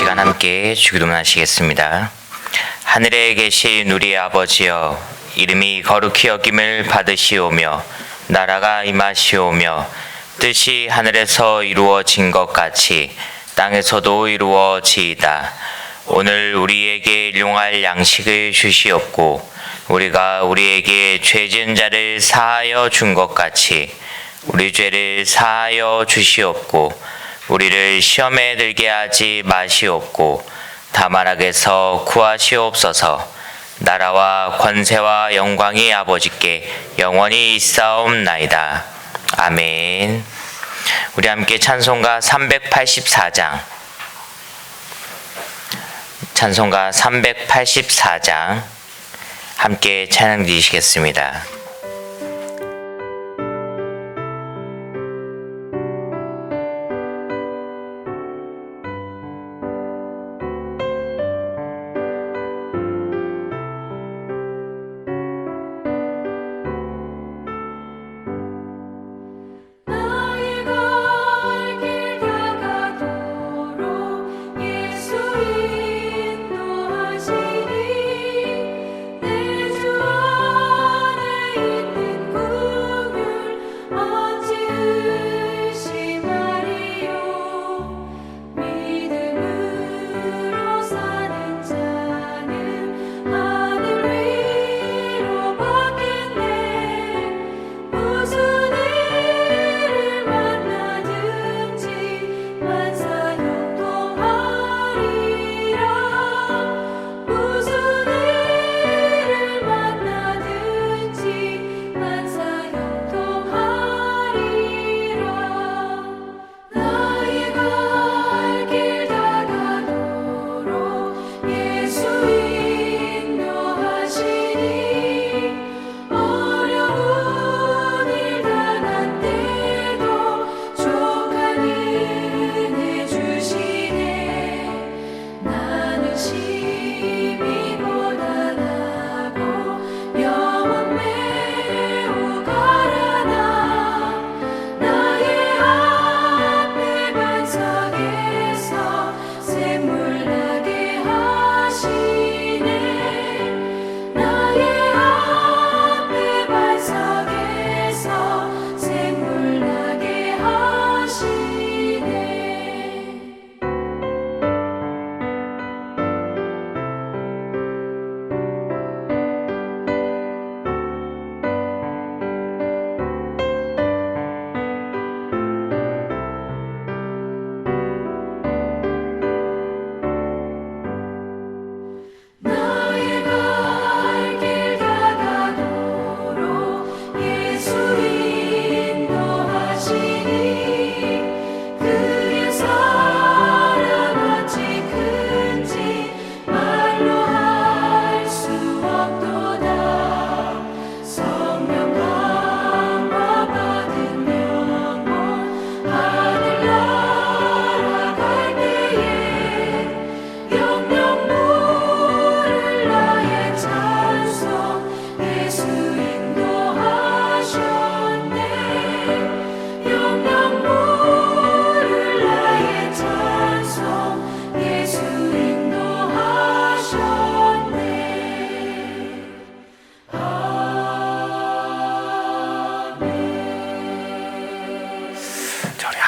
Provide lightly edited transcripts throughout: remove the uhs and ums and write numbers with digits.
시간 함께 주기도문하시겠습니다. 하늘에 계신 우리 아버지여, 이름이 거룩히 여김을 받으시오며 나라가 임하시오며 뜻이 하늘에서 이루어진 것 같이 땅에서도 이루어지이다. 오늘 우리에게 일용할 양식을 주시옵고 우리가 우리에게 죄 지은 자를 사하여 준 것 같이 우리 죄를 사하여 주시옵고 우리를 시험에 들게 하지 마시옵고 다만 악에서 구하시옵소서. 나라와 권세와 영광이 아버지께 영원히 있사옵나이다. 아멘. 우리 함께 찬송가 384장, 찬송가 384장 함께 찬양 드리시겠습니다.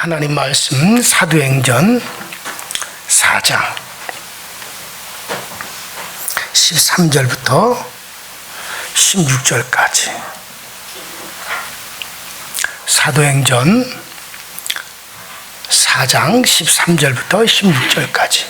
하나님 말씀 사도행전 4장 13절부터 16절까지, 사도행전 4장 13절부터 16절까지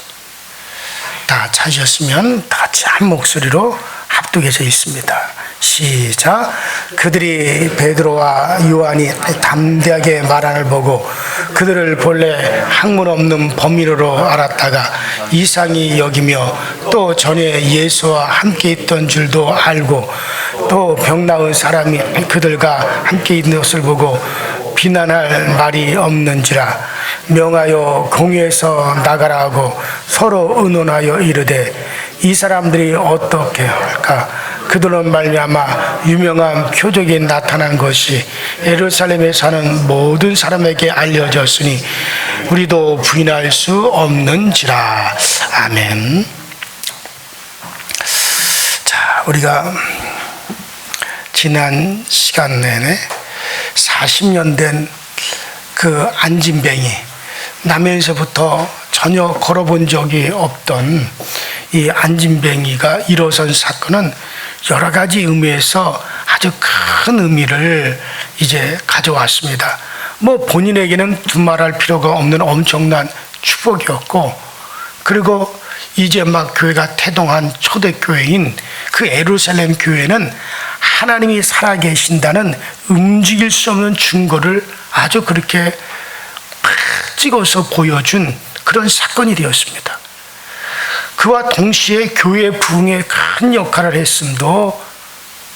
다 찾으셨으면 다 같이 한 목소리로 합독해서 있습니다. 시작. 그들이 베드로와 요한이 담대하게 말하는 보고 그들을 본래 학문 없는 범인으로 알았다가 이상히 여기며 또 전에 예수와 함께 있던 줄도 알고 또 병 나은 사람이 그들과 함께 있는 것을 보고 비난할 말이 없는지라 명하여 공회에서 나가라 하고 서로 의논하여 이르되 이 사람들이 어떻게 할까? 그들은 말미암아 유명한 표적이 나타난 것이 예루살렘에 사는 모든 사람에게 알려졌으니 우리도 부인할 수 없는지라. 아멘. 자, 우리가 지난 시간 내내 40년 된 그 안진뱅이, 남해에서부터 전혀 걸어본 적이 없던 이 안진뱅이가 일어선 사건은 여러 가지 의미에서 아주 큰 의미를 이제 가져왔습니다. 뭐 본인에게는 두말할 필요가 없는 엄청난 축복이었고, 그리고 이제 막 교회가 태동한 초대교회인 그 예루살렘 교회는 하나님이 살아계신다는 움직일 수 없는 증거를 아주 그렇게 찍어서 보여준 그런 사건이 되었습니다. 그와 동시에 교회 부흥에 큰 역할을 했음도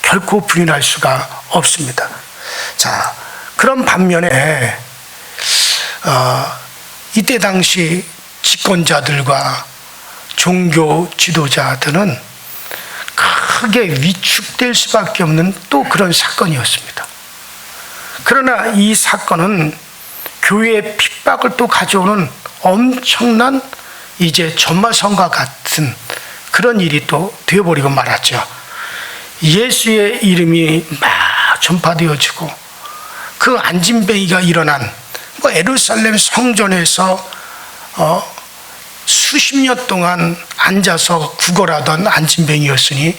결코 부인할 수가 없습니다. 자, 그런 반면에 이때 당시 집권자들과 종교 지도자들은 크게 위축될 수밖에 없는 또 그런 사건이었습니다. 그러나 이 사건은 교회의 핍박을 또 가져오는 엄청난 이제 전마선과 같은 그런 일이 또 되어버리고 말았죠. 예수의 이름이 막 전파되어지고 그 안진뱅이가 일어난 뭐 예루살렘 성전에서 수십 년 동안 앉아서 구걸하던 안진뱅이였으니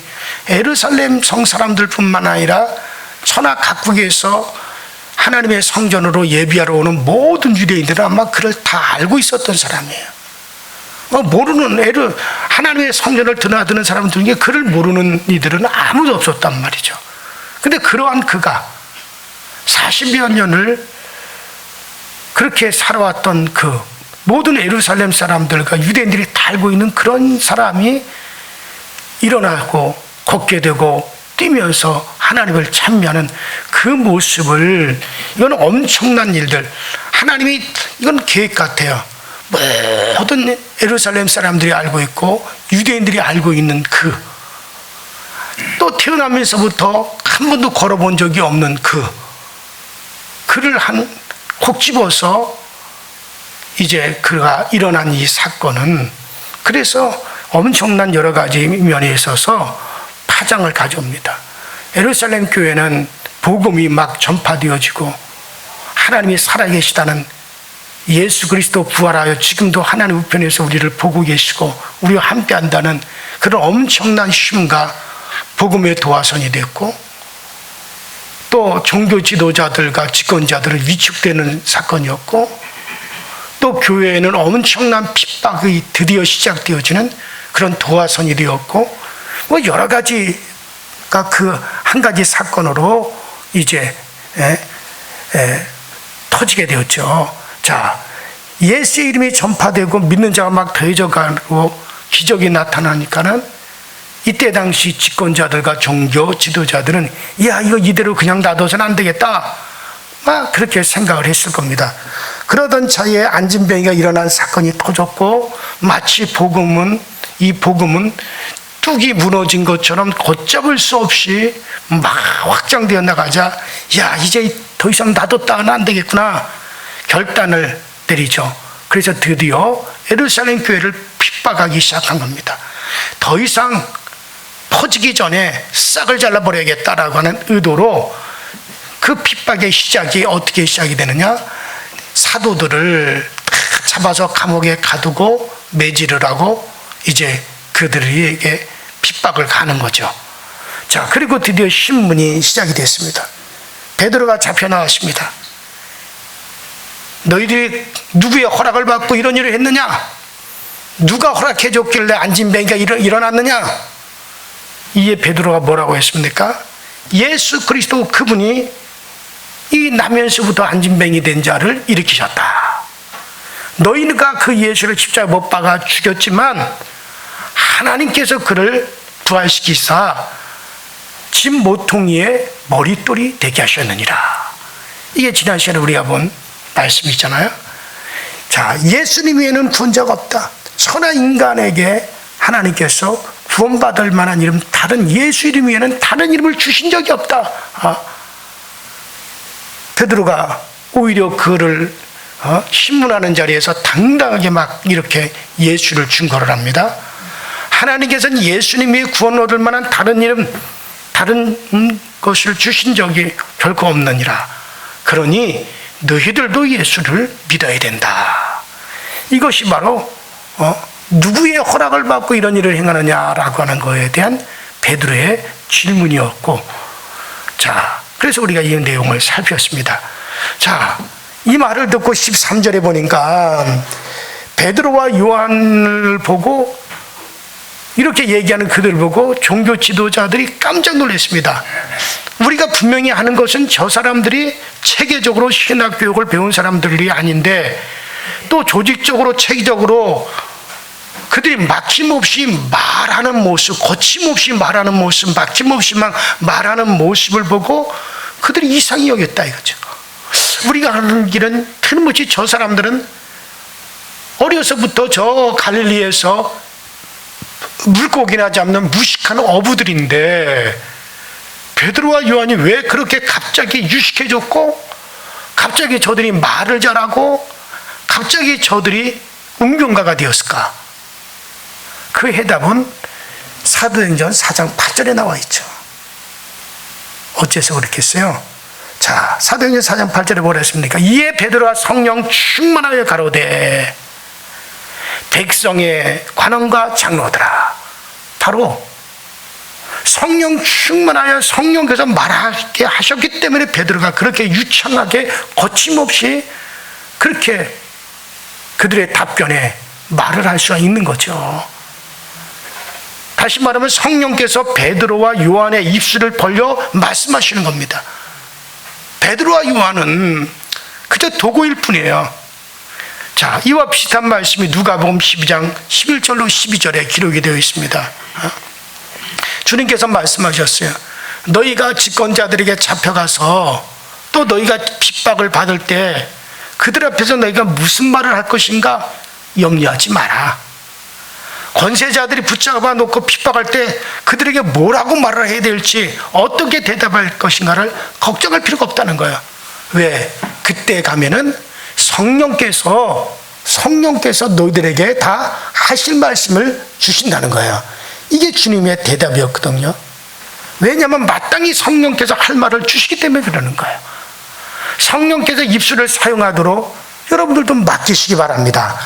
예루살렘 성 사람들뿐만 아니라 천하 각국에서 하나님의 성전으로 예비하러 오는 모든 유대인들은 아마 그를 다 알고 있었던 사람이에요. 모르는 하나님의 성전을 드나드는 사람들 중에 그를 모르는 이들은 아무도 없었단 말이죠. 근데 그러한 그가 40여 년을 그렇게 살아왔던 그 모든 예루살렘 사람들과 유대인들이 다 알고 있는 그런 사람이 일어나고 걷게 되고 뛰면서 하나님을 찬미하는 그 모습을, 이건 엄청난 일들, 하나님이 이건 계획 같아요. 모든 예루살렘 사람들이 알고 있고 유대인들이 알고 있는 또 태어나면서부터 한 번도 걸어본 적이 없는 그를 콕 집어서 이제 그가 일어난 이 사건은 그래서 엄청난 여러 가지 면에 있어서 파장을 가져옵니다. 예루살렘 교회는 복음이 막 전파되어지고 하나님이 살아계시다는, 예수 그리스도 부활하여 지금도 하나님 우편에서 우리를 보고 계시고 우리와 함께한다는 그런 엄청난 힘과 복음의 도화선이 됐고, 또 종교 지도자들과 집권자들을 위축되는 사건이었고, 또 교회에는 엄청난 핍박이 드디어 시작되어지는 그런 도화선이 되었고, 뭐 여러 가지가 그 한 가지 사건으로 이제 터지게 되었죠. 자, 예수의 이름이 전파되고 믿는 자가 막 더해져 가고 기적이 나타나니까는 이때 당시 집권자들과 종교 지도자들은 야, 이거 이대로 그냥 놔둬서는 안 되겠다, 막 그렇게 생각을 했을 겁니다. 그러던 차에 안진뱅이가 일어난 사건이 터졌고, 마치 이 복음은 뚝이 무너진 것처럼 걷잡을 수 없이 막 확장되어 나가자, 야, 이제 더 이상 놔뒀다가는 안 되겠구나 결단을 내리죠. 그래서 드디어 예루살렘 교회를 핍박하기 시작한 겁니다. 더 이상 퍼지기 전에 싹을 잘라버려야겠다라고 하는 의도로 그 핍박의 시작이 어떻게 시작이 되느냐, 사도들을 잡아서 감옥에 가두고 매질을 하고 이제 그들에게 핍박을 가는 거죠. 자, 그리고 드디어 신문이 시작이 됐습니다. 베드로가 잡혀 나왔습니다. 너희들이 누구의 허락을 받고 이런 일을 했느냐? 누가 허락해 줬길래 안진뱅이가 일어났느냐? 이에 베드로가 뭐라고 했습니까? 예수 그리스도 그분이 이 나면서부터 안진뱅이 된 자를 일으키셨다. 너희가 그 예수를 십자가에 못 박아 죽였지만 하나님께서 그를 부활시키사 진 모퉁이의 머릿돌이 되게 하셨느니라. 이게 지난 시간에 우리가 본 말씀이잖아요. 자, 예수님 외에는 구원자가 없다. 선한 인간에게 하나님께서 구원받을 만한 이름, 다른 예수 이름 외에는 다른 이름을 주신 적이 없다. 베드로가 오히려 그를 신문하는 자리에서 당당하게 막 이렇게 예수를 증거를 합니다. 하나님께서는 예수님이 구원 얻을 만한 다른 것을 주신 적이 결코 없느니라. 그러니 너희들도 예수를 믿어야 된다. 이것이 바로 누구의 허락을 받고 이런 일을 행하느냐라고 하는 것에 대한 베드로의 질문이었고, 자, 그래서 우리가 이 내용을 살폈습니다. 자, 이 말을 듣고 13절에 보니까 베드로와 요한을 보고 이렇게 얘기하는 그들을 보고 종교 지도자들이 깜짝 놀랐습니다. 우리가 분명히 하는 것은 저 사람들이 체계적으로 신학 교육을 배운 사람들이 아닌데, 또 조직적으로 체계적으로 그들이 막힘없이 말하는 모습, 거침없이 말하는 모습, 막힘없이 말하는 모습을 보고 그들이 이상히 여겼다 이거죠. 우리가 하는 길은 틀림없이 저 사람들은 어려서부터 저 갈릴리에서 물고기나 잡는 무식한 어부들인데, 베드로와 요한이 왜 그렇게 갑자기 유식해졌고, 갑자기 저들이 말을 잘하고, 갑자기 저들이 운동가가 되었을까? 그 해답은 사도행전 4장 8절에 나와 있죠. 어째서 그렇겠어요? 자, 사도행전 4장 8절에 뭐라 했습니까? 이에 베드로와 성령 충만하여 가로되 백성의 관원과 장로들아. 바로 성령 충만하여 성령께서 말하게 하셨기 때문에 베드로가 그렇게 유창하게 거침없이 그렇게 그들의 답변에 말을 할 수가 있는 거죠. 다시 말하면 성령께서 베드로와 요한의 입술을 벌려 말씀하시는 겁니다. 베드로와 요한은 그저 도구일 뿐이에요. 자, 이와 비슷한 말씀이 누가복음 12장 11절로 12절에 기록이 되어 있습니다. 주님께서 말씀하셨어요. 너희가 집권자들에게 잡혀가서 또 너희가 핍박을 받을 때 그들 앞에서 너희가 무슨 말을 할 것인가 염려하지 마라. 권세자들이 붙잡아 놓고 핍박할 때 그들에게 뭐라고 말을 해야 될지, 어떻게 대답할 것인가를 걱정할 필요가 없다는 거예요. 왜? 그때 가면은 성령께서 너희들에게 다 하실 말씀을 주신다는 거예요. 이게 주님의 대답이었거든요. 왜냐하면 마땅히 성령께서 할 말을 주시기 때문에 그러는 거예요. 성령께서 입술을 사용하도록 여러분들도 맡기시기 바랍니다.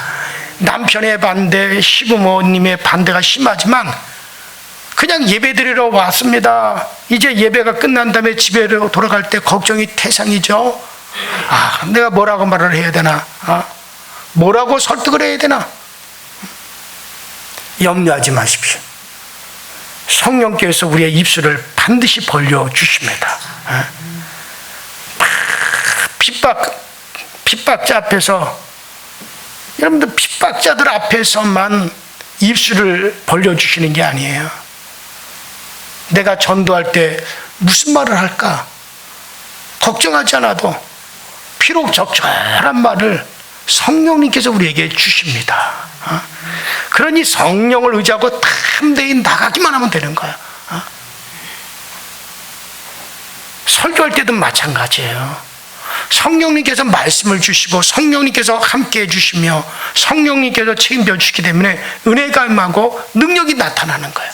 남편의 반대, 시부모님의 반대가 심하지만 그냥 예배드리러 왔습니다. 이제 예배가 끝난 다음에 집에로 돌아갈 때 걱정이 태산이죠. 내가 뭐라고 말을 해야 되나? 뭐라고 설득을 해야 되나? 염려하지 마십시오. 성령께서 우리의 입술을 반드시 벌려주십니다. 핍박자 앞에서, 여러분들 핍박자들 앞에서만 입술을 벌려주시는 게 아니에요. 내가 전도할 때 무슨 말을 할까 걱정하지 않아도 비록 적절한 말을 성령님께서 우리에게 주십니다. 그러니 성령을 의지하고 담대히 나가기만 하면 되는 거야. 설교할 때도 마찬가지예요. 성령님께서 말씀을 주시고 성령님께서 함께 해주시며 성령님께서 책임져 주시기 때문에 은혜가 임하고 능력이 나타나는 거예요.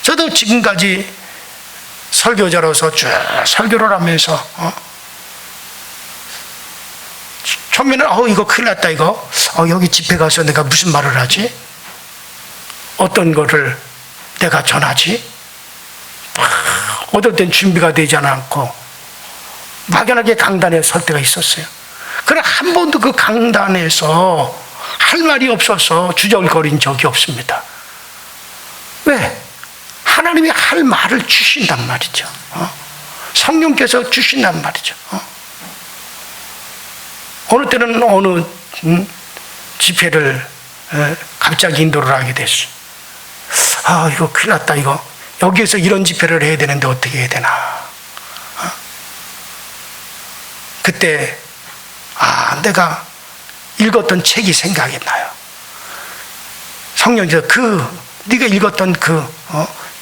저도 지금까지 설교자로서 쭉 설교를 하면서 처음에는 이거 큰일 났다 이거 여기 집회 가서 내가 무슨 말을 하지? 어떤 거를 내가 전하지? 어떨 땐 준비가 되지 않고 막연하게 강단에 설 때가 있었어요. 그러나 한 번도 그 강단에서 할 말이 없어서 주저거린 적이 없습니다. 왜? 하나님이 할 말을 주신단 말이죠. 성령께서 주신단 말이죠. 어느 때는 어느 집회를 갑자기 인도를 하게 됐어요. 이거 큰일 났다 이거. 여기에서 이런 집회를 해야 되는데 어떻게 해야 되나. 그때 내가 읽었던 책이 생각이 나요. 성령께서 네가 읽었던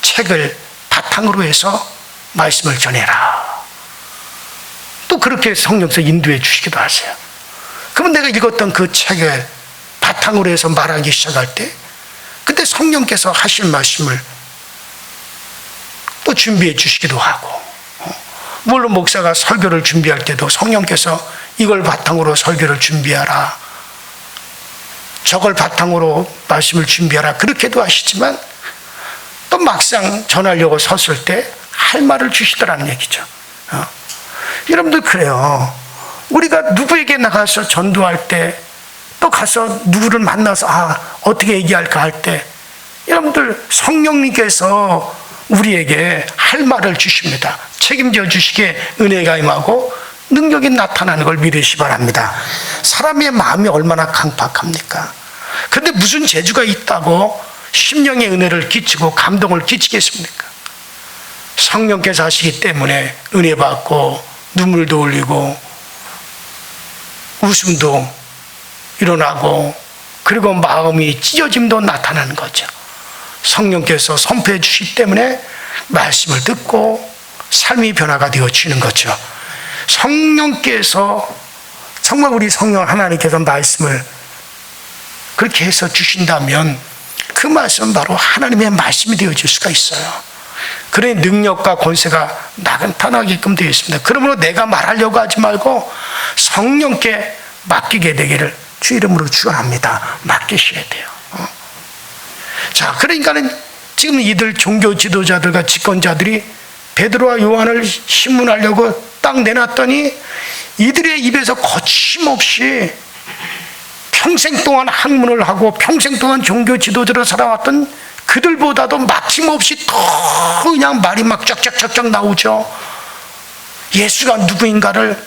책을 바탕으로 해서 말씀을 전해라. 또 또 그렇게 성령께서 인도해 주시기도 하세요. 그러면 내가 읽었던 그 책을 바탕으로 해서 말하기 시작할 때 그때 성령께서 하실 말씀을 또 준비해 주시기도 하고, 물론 목사가 설교를 준비할 때도 성령께서 이걸 바탕으로 설교를 준비하라, 저걸 바탕으로 말씀을 준비하라, 그렇게도 하시지만 또 막상 전하려고 섰을 때 할 말을 주시더라는 얘기죠. 여러분들 그래요. 우리가 누구에게 나가서 전도할 때 또 가서 누구를 만나서 어떻게 얘기할까 할 때 여러분들 성령님께서 우리에게 할 말을 주십니다. 책임져 주시기에 은혜가 임하고 능력이 나타나는 걸 믿으시 바랍니다. 사람의 마음이 얼마나 강팍합니까? 그런데 무슨 재주가 있다고 심령의 은혜를 끼치고 감동을 끼치겠습니까? 성령께서 하시기 때문에 은혜 받고 눈물도 흘리고 웃음도 일어나고 그리고 마음이 찢어짐도 나타나는 거죠. 성령께서 선포해 주시기 때문에 말씀을 듣고 삶이 변화가 되어지는 거죠. 성령께서 정말 우리 성령 하나님께서 말씀을 그렇게 해서 주신다면 그 말씀은 바로 하나님의 말씀이 되어질 수가 있어요. 그의 능력과 권세가 나타나게끔 되어 있습니다. 그러므로 내가 말하려고 하지 말고 성령께 맡기게 되기를 주 이름으로 축원합니다. 맡기셔야 돼요. 자, 그러니까는 지금 이들 종교 지도자들과 집권자들이 베드로와 요한을 신문하려고 딱 내놨더니 이들의 입에서 거침없이 평생 동안 학문을 하고 평생 동안 종교 지도자로 살아왔던 그들보다도 막힘없이 더 그냥 말이 막 쫙쫙쫙쫙 나오죠. 예수가 누구인가를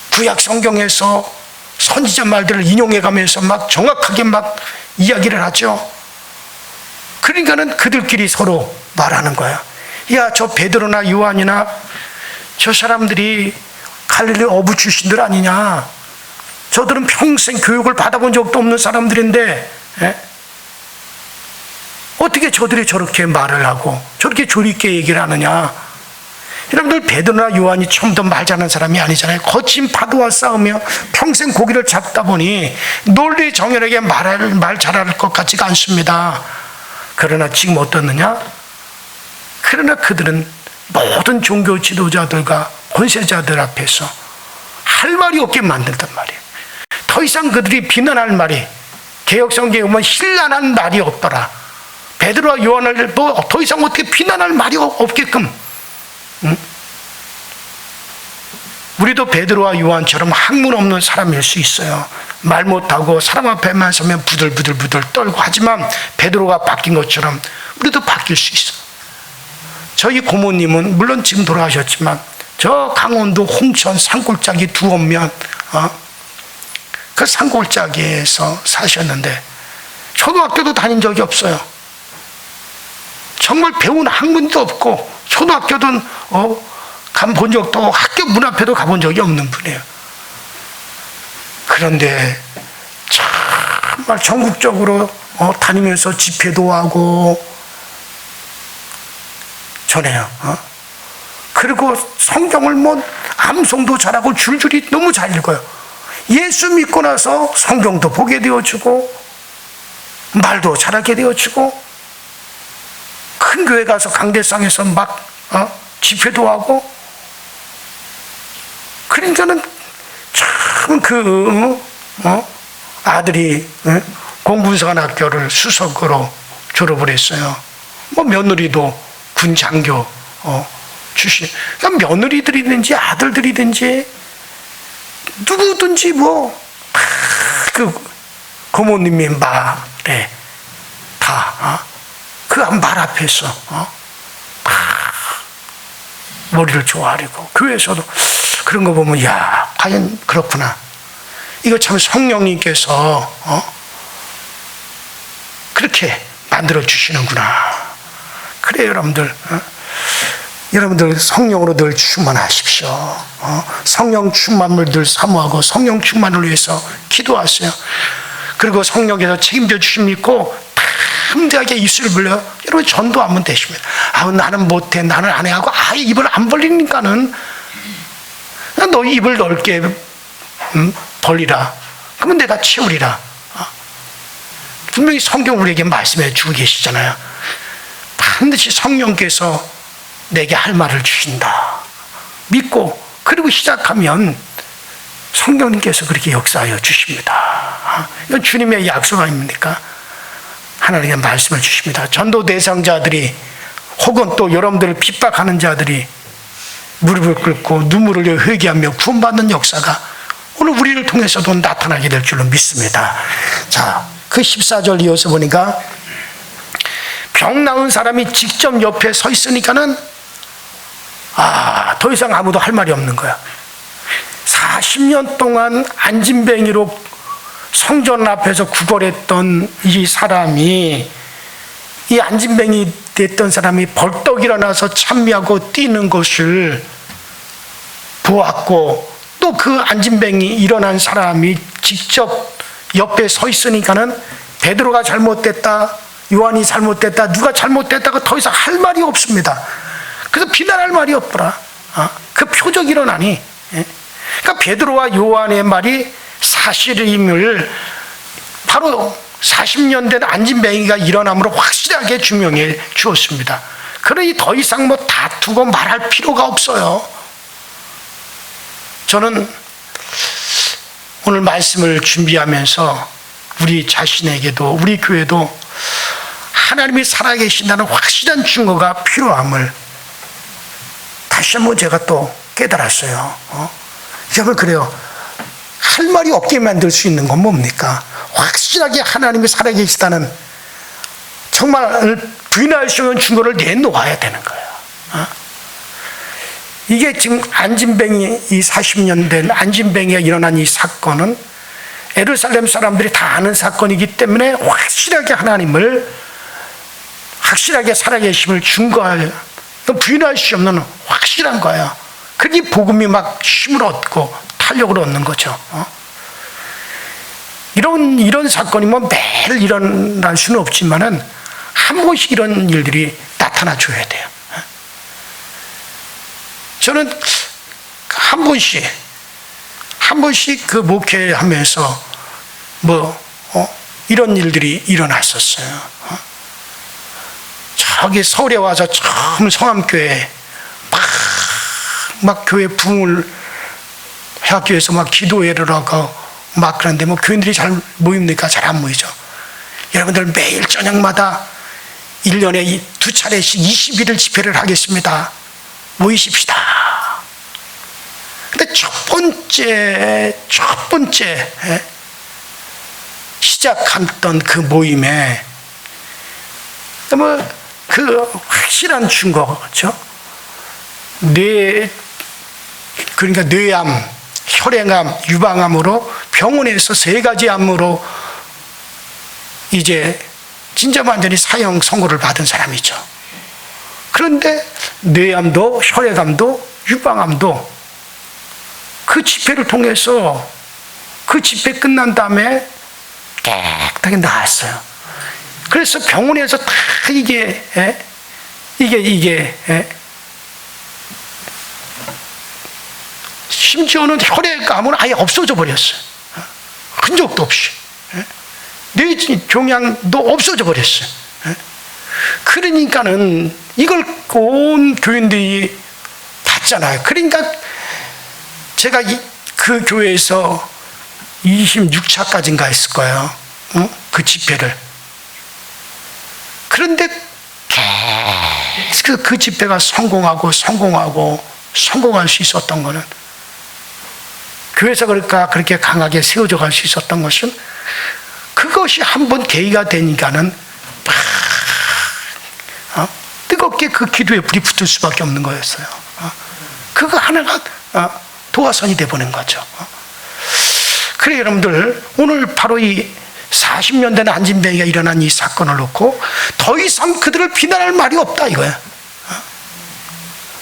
구약 성경에서 선지자 말들을 인용해가면서 막 정확하게 막 이야기를 하죠. 그러니까는 그들끼리 서로 말하는 거야. 야, 저 베드로나 요한이나 저 사람들이 갈릴리 어부 출신들 아니냐? 저들은 평생 교육을 받아본 적도 없는 사람들인데 어떻게 저들이 저렇게 말을 하고 저렇게 조리있게 얘기를 하느냐? 여러분들 베드로나 요한이 처음부터 말 잘하는 사람이 아니잖아요. 거친 파도와 싸우며 평생 고기를 잡다 보니 논리 정연하게 말 잘할 것 같지가 않습니다. 그러나 지금 어떻느냐? 그러나 그들은 모든 종교 지도자들과 권세자들 앞에서 할 말이 없게 만들단 말이에요. 더 이상 그들이 비난할 말이 개혁성경에 보면 신랄한 말이 없더라. 베드로와 요한을 더 이상 어떻게 비난할 말이 없게끔. 우리도 베드로와 요한처럼 학문 없는 사람일 수 있어요. 말 못하고 사람 앞에만 서면 부들부들 떨고, 하지만 베드로가 바뀐 것처럼 우리도 바뀔 수 있어요. 저희 고모님은 물론 지금 돌아가셨지만 저 강원도 홍천 산골짜기 두엄면 그 산골짜기에서 사셨는데 초등학교도 다닌 적이 없어요. 정말 배운 학문도 없고 초등학교도 본 적도 학교 문 앞에도 가본 적이 없는 분이에요. 그런데 정말 전국적으로 다니면서 집회도 하고 전해요. 그리고 성경을 암송도 잘하고 줄줄이 너무 잘 읽어요. 예수 믿고 나서 성경도 보게 되어주고 말도 잘하게 되어주고 큰 교회 가서 강대상에서 막 집회도 하고, 그러니까는 참 아들이 공군사관학교를 수석으로 졸업을 했어요. 며느리도 군 장교 출신. 그러니까 며느리들이든지 아들들이든지 누구든지 그 고모님의 말에 다 그 말 앞에서 머리를 조아리고, 교회에서도 그런 거 보면 야, 과연 그렇구나. 이거 참 성령님께서 그렇게 만들어 주시는구나. 그래요, 여러분들. 여러분들 성령으로 늘 충만하십시오. 성령 충만을 늘 사모하고 성령 충만을 위해서 기도하세요. 그리고 성령께서 책임져 주심 믿고 담대하게 입술을 불려 여러분 전도하면 되십니다. 나는 못해, 나는 안 해 하고 입을 안 벌리니까는 너 입을 넓게 벌리라. 그러면 내가 채우리라. 분명히 성경 우리에게 말씀해 주고 계시잖아요. 반드시 성령께서 내게 할 말을 주신다. 믿고 그리고 시작하면 성령님께서 그렇게 역사하여 주십니다. 이건 주님의 약속 아닙니까? 하나님의 말씀을 주십니다. 전도 대상자들이 혹은 또 여러분들을 핍박하는 자들이 무릎을 꿇고 눈물을 흘려 회개하며 구원받는 역사가 오늘 우리를 통해서도 나타나게 될 줄로 믿습니다. 자, 그 14절 이어서 보니까 병 나은 사람이 직접 옆에 서 있으니까는 더 이상 아무도 할 말이 없는 거야. 40년 동안 안진뱅이로 성전 앞에서 구걸했던 이 사람이, 이 안진뱅이 됐던 사람이 벌떡 일어나서 찬미하고 뛰는 것을 보았고, 또 그 안진뱅이 일어난 사람이 직접 옆에 서 있으니까는 베드로가 잘못됐다, 요한이 잘못됐다, 누가 잘못됐다가 더 이상 할 말이 없습니다. 그래서 비난할 말이 없더라. 그 표적이 일어나니. 그러니까 베드로와 요한의 말이 사실임을 바로 40년 된 안진뱅이가 일어남으로 확실하게 증명해 주었습니다. 그러니 더 이상 뭐 다투고 말할 필요가 없어요. 저는 오늘 말씀을 준비하면서 우리 자신에게도 우리 교회도 하나님이 살아계신다는 확실한 증거가 필요함을 다시 한번 제가 또 깨달았어요. 여러분, 그래요. 할 말이 없게 만들 수 있는 건 뭡니까? 확실하게 하나님이 살아계시다는 정말 부인할 수 없는 증거를 내놓아야 되는 거예요. 이게 지금 안진뱅이, 이 40년 된 안진뱅이가 일어난 이 사건은 예루살렘 사람들이 다 아는 사건이기 때문에 확실하게 하나님을, 확실하게 살아계심을 증거할, 부인할 수 없는 확실한 거예요. 그게 복음이 막 힘을 얻고 탄력을 얻는 거죠. 이런 사건이 뭐 매일 일어날 수는 없지만은 한 번씩 이런 일들이 나타나 줘야 돼요. 저는 한 번씩 그 목회하면서 이런 일들이 일어났었어요. 저기 서울에 와서 처음 성암교회 막 교회 부흥을 학교에서 막 기도회를 하고 막 그런데 뭐 교인들이 잘 모입니까? 잘 안 모이죠. 여러분들 매일 저녁마다 1년에 2차례씩 21일 집회를 하겠습니다. 모이십시다. 근데 첫 번째 시작했던 그 모임에 그 확실한 증거죠. 그러니까 뇌암, 혈행암, 유방암으로 병원에서 3가지 암으로 이제 진짜 완전히 사형 선고를 받은 사람이죠. 그런데 뇌암도 혈액암도 유방암도 그 집회를 통해서 그 집회 끝난 다음에 깨끗하게 나았어요. 그래서 병원에서 다 이게 심지어는 혈액암은 아예 없어져 버렸어요. 흔적도 없이. 뇌 종양도 없어져 버렸어요. 그러니까는 이걸 온 교인들이 봤잖아요. 그러니까 제가 그 교회에서 26차까지인가 했을 거예요. 그 집회를. 그런데 계속 그 집회가 성공할 수 있었던 거는, 교회에서 그렇게 강하게 세워져 갈 수 있었던 것은, 그것이 한번 계기가 되니까는 뜨겁게 그 기도에 불이 붙을 수밖에 없는 거였어요. 그거 하나가 도화선이 돼버린 거죠. 그래, 여러분들, 오늘 바로 이 40년 된 안진뱅이가 일어난 이 사건을 놓고 더 이상 그들을 비난할 말이 없다 이거야.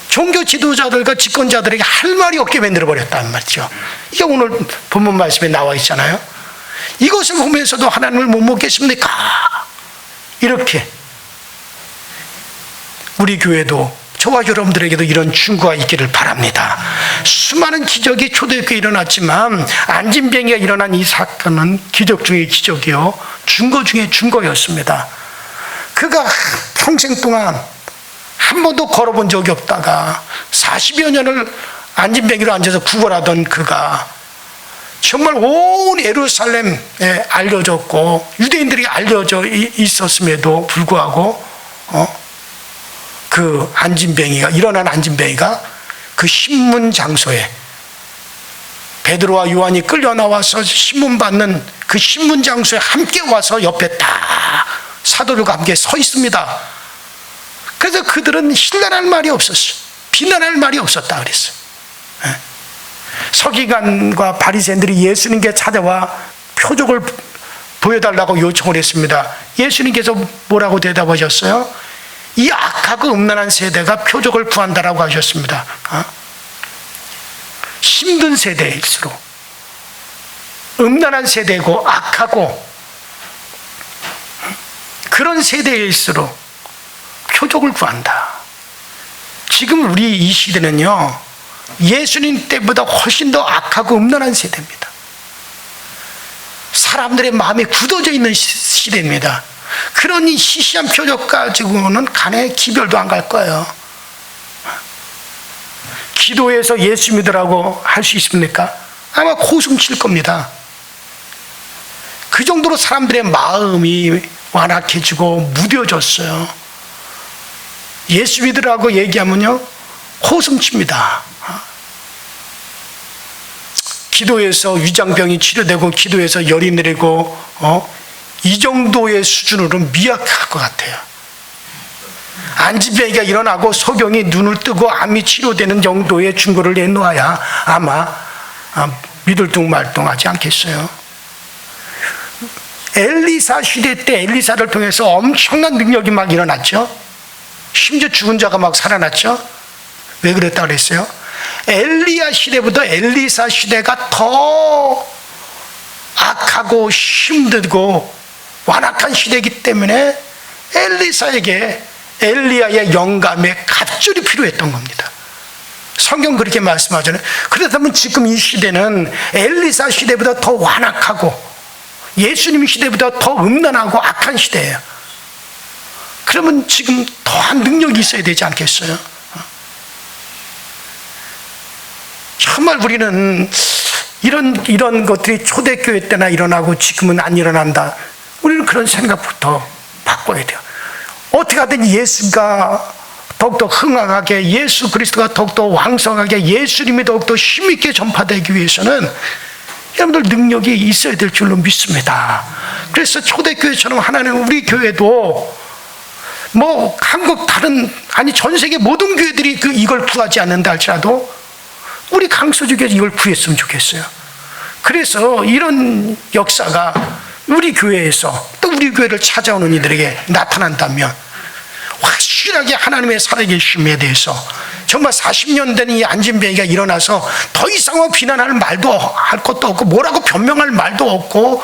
종교 지도자들과 집권자들에게 할 말이 없게 만들어버렸단 말이죠. 이게 오늘 본문 말씀에 나와 있잖아요. 이것을 보면서도 하나님을 못 먹겠습니까? 이렇게 우리 교회도 저와 여러분들에게도 이런 증거가 있기를 바랍니다. 수많은 기적이 초대교회에 일어났지만 안진뱅이가 일어난 이 사건은 기적 중의 기적이요, 증거 중의 증거였습니다. 그가 평생 동안 한 번도 걸어본 적이 없다가 40여 년을 안진뱅이로 앉아서 구걸하던 그가 정말 온 예루살렘에 알려졌고 유대인들이 알려져 있었음에도 불구하고 그 안진뱅이가, 일어난 안진뱅이가 그 신문 장소에 베드로와 요한이 끌려 나와서 신문 받는 그 신문 장소에 함께 와서 옆에 딱 사도들과 함께 서 있습니다. 그래서 그들은 신랄할 말이 없었어요. 비난할 말이 없었다 그랬어요. 서기관과 바리새인들이 예수님께 찾아와 표적을 보여달라고 요청을 했습니다. 예수님께서 뭐라고 대답하셨어요? 이 악하고 음란한 세대가 표적을 구한다라고 하셨습니다. 힘든 세대일수록, 음란한 세대고 악하고 그런 세대일수록 표적을 구한다. 지금 우리 이 시대는요, 예수님 때보다 훨씬 더 악하고 음란한 세대입니다. 사람들의 마음이 굳어져 있는 시대입니다. 그런 이 시시한 표적 가지고는 간에 기별도 안 갈 거예요. 기도해서 예수 믿으라고 할 수 있습니까? 아마 고숨 칠 겁니다. 그 정도로 사람들의 마음이 완악해지고 무뎌졌어요. 예수 믿으라고 얘기하면요, 호숨 칩니다. 기도해서 위장병이 치료되고 기도해서 열이 내리고 이 정도의 수준으로 미약할 것 같아요. 안진뱅이가 일어나고 소경이 눈을 뜨고 암이 치료되는 정도의 증거를 내놓아야 아마 믿을 둥 말 둥 하지 않겠어요. 엘리사 시대 때 엘리사를 통해서 엄청난 능력이 막 일어났죠. 심지어 죽은 자가 막 살아났죠. 왜 그랬다 그랬어요? 엘리야 시대보다 엘리사 시대가 더 악하고 힘들고 완악한 시대이기 때문에 엘리사에게 엘리야의 영감의 갑절이 필요했던 겁니다. 성경 그렇게 말씀하잖아요. 그렇다면 지금 이 시대는 엘리사 시대보다 더 완악하고 예수님 시대보다 더 음란하고 악한 시대예요. 그러면 지금 더한 능력이 있어야 되지 않겠어요? 정말 우리는 이런 것들이 초대교회 때나 일어나고 지금은 안 일어난다. 우리는 그런 생각부터 바꿔야 돼요. 어떻게 하든 예수가 더욱더 흥황하게, 예수 그리스도가 더욱더 왕성하게, 예수님이 더욱더 힘있게 전파되기 위해서는 여러분들 능력이 있어야 될 줄로 믿습니다. 그래서 초대교회처럼 하나님 우리 교회도 뭐 한국 전 세계 모든 교회들이 이걸 구하지 않는다 할지라도 우리 강서주교에서 이걸 구했으면 좋겠어요. 그래서 이런 역사가 우리 교회에서 또 우리 교회를 찾아오는 이들에게 나타난다면 확실하게 하나님의 살아계심에 대해서 정말 40년 된 이 안진뱅이가 일어나서 더 이상 비난할 말도 할 것도 없고 뭐라고 변명할 말도 없고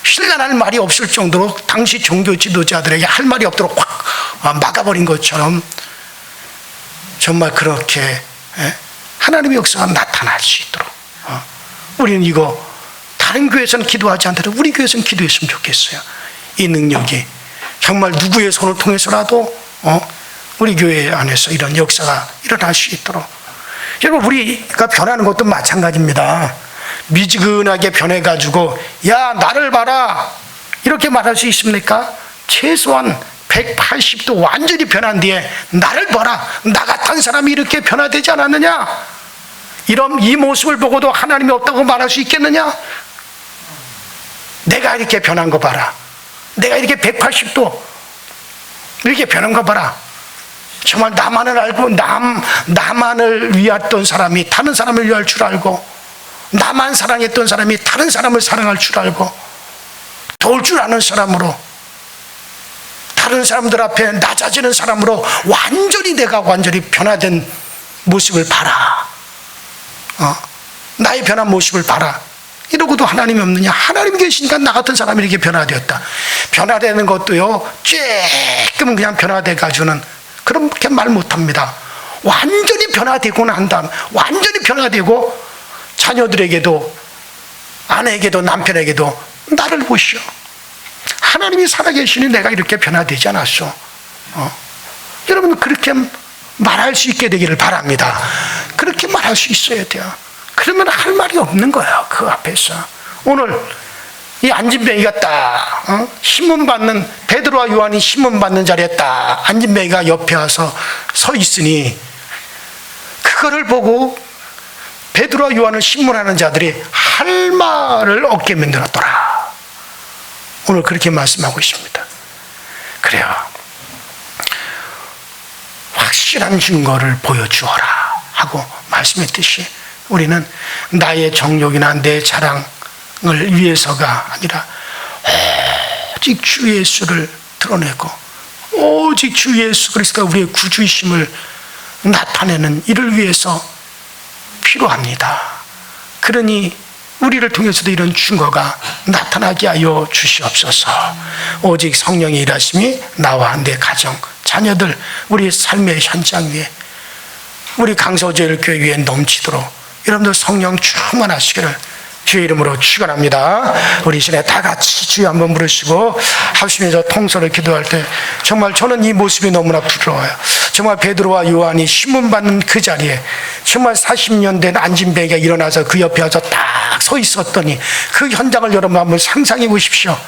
신랄할 말이 없을 정도로 당시 종교 지도자들에게 할 말이 없도록 확 막아버린 것처럼 정말 그렇게 하나님의 역사가 나타날 수 있도록 우리는 이거 다른 교회에서는 기도하지 않더라도 우리 교회에서는 기도했으면 좋겠어요. 이 능력이 정말 누구의 손을 통해서라도 우리 교회 안에서 이런 역사가 일어날 수 있도록. 여러분 우리가 변하는 것도 마찬가지입니다. 미지근하게 변해가지고 야 나를 봐라 이렇게 말할 수 있습니까? 최소한 180도 완전히 변한 뒤에 나를 봐라 나 같은 사람이 이렇게 변화되지 않았느냐, 이런 이 모습을 보고도 하나님이 없다고 말할 수 있겠느냐? 내가 이렇게 변한 거 봐라, 내가 이렇게 180도 이렇게 변한 거 봐라. 정말 나만을 알고 나만을 위했던 사람이 다른 사람을 위할 줄 알고, 나만 사랑했던 사람이 다른 사람을 사랑할 줄 알고, 도울 줄 아는 사람으로, 다른 사람들 앞에 낮아지는 사람으로 완전히 내가 완전히 변화된 모습을 봐라. 나의 변한 모습을 봐라. 이러고도 하나님이 없느냐? 하나님이 계시니까 나 같은 사람이 이렇게 변화되었다. 변화되는 것도요, 조금은 그냥 변화돼 가지고는 그렇게 말 못합니다. 완전히 변화되고 난 다음, 완전히 변화되고 자녀들에게도, 아내에게도, 남편에게도 나를 보시오, 하나님이 살아계시니 내가 이렇게 변화되지 않았소. 여러분 그렇게 말할 수 있게 되기를 바랍니다. 그렇게 말할 수 있어야 돼요. 그러면 할 말이 없는 거예요, 그 앞에서. 오늘 이 안진뱅이가 딱 신문 받는, 베드로와 요한이 신문 받는 자리에 딱 안진뱅이가 옆에 와서 서 있으니, 그거를 보고 베드로와 요한을 신문하는 자들이 할 말을 어깨에 만들었더라. 오늘 그렇게 말씀하고 있습니다. 그래요, 확실한 증거를 보여주어라 하고 말씀했듯이, 우리는 나의 정욕이나 내 자랑을 위해서가 아니라 오직 주 예수를 드러내고 오직 주 예수 그리스도가 우리의 구주이심을 나타내는 이를 위해서 필요합니다. 그러니 우리를 통해서도 이런 증거가 나타나게 하여 주시옵소서. 오직 성령의 일하심이 나와 내 가정, 자녀들, 우리 삶의 현장 위에, 우리 강서제일교회 위에 넘치도록 여러분들 성령 충만하시기를 주의 이름으로 축원합니다. 우리 이 시간에 다 같이 주여 한번 부르시고 합심해서 통성을 기도할 때, 정말 저는 이 모습이 너무나 부러워요. 정말 베드로와 요한이 신문 받는 그 자리에 정말 40년 된 안진뱅이가 일어나서 그 옆에 와서 딱 서 있었더니, 그 현장을 여러분 한번 상상해 보십시오.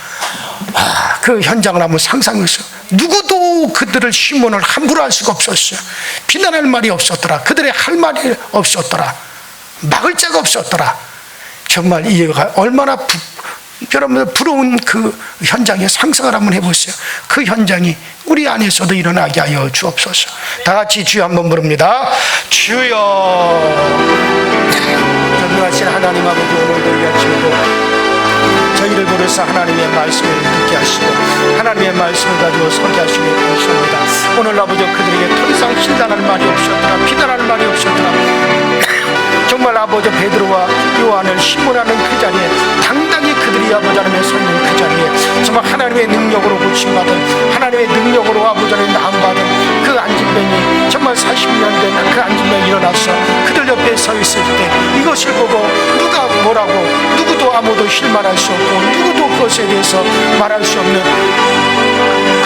그 현장을 한번 상상해 보십시오. 누구도 그들을 신문을 함부로 할 수가 없었어요. 비난할 말이 없었더라. 그들의 할 말이 없었더라. 막을 자가 없었더라. 정말 이해가 얼마나 여러분들 부러운 그 현장의 상상을 한번 해보세요. 그 현장이 우리 안에서도 일어나게 하여 주옵소서. 다 같이 주여 한번 부릅니다. 주여. 전능하신 하나님 아버지, 오늘도 이 아침에도 저희를 부르사 하나님의 말씀을 듣게 하시고 하나님의 말씀을 가지고 서게 하시니 감사합니다. 오늘 아버지, 그들에게 더 이상 힐난할 말이 없었더라, 비난할 말이 없었더라. 정말 아버지 베드로와 요한을 신문하는 그 자리에 당당히 그들이 아버지 하나님의 서 있는 그 자리에 정말 하나님의 능력으로 고침받은, 하나님의 능력으로 아버지 하나님 나음받은 그 안진뱅이, 정말 40년 된 그 안진뱅이 일어나서 그들 옆에 서 있을 때 이것을 보고 누가 뭐라고, 누구도 아무도 실망할 수 없고 누구도 그것에 대해서 말할 수 없는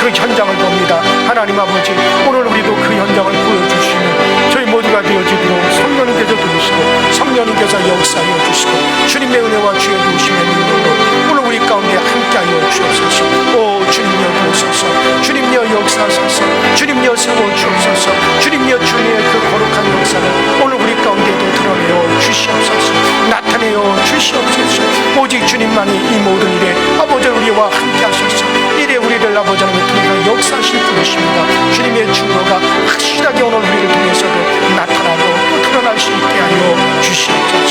그 현장을 봅니다. 하나님 아버지, 오늘 우리도 그 현장을 보여주시는 저희 모두가 되어지도록 성령님께서 도우시고 성령님께서 역사하여 주시고 주님의 은혜와 주의 도우심의 능력으로 오늘 우리 가운데 함께하여 주옵소서. 오 주님여 도우소서, 주님여 역사하소서, 주님여 세워 주옵소서, 주님여 주님의 그 거룩한 역사를 오늘 우리 가운데도 드러내어 주시옵소서, 나타내어 주시옵소서. 오직 주님만이 이 모든 일에 아버지 우리와 함께하소서. 이래 우리를 아버지 하나님을 통해서 역사하실 분이십니다. 주님의 증거가 확실하게 오늘 우리를 통해서도 나타나고 또 드러날 수 있게 하여 주시옵소서.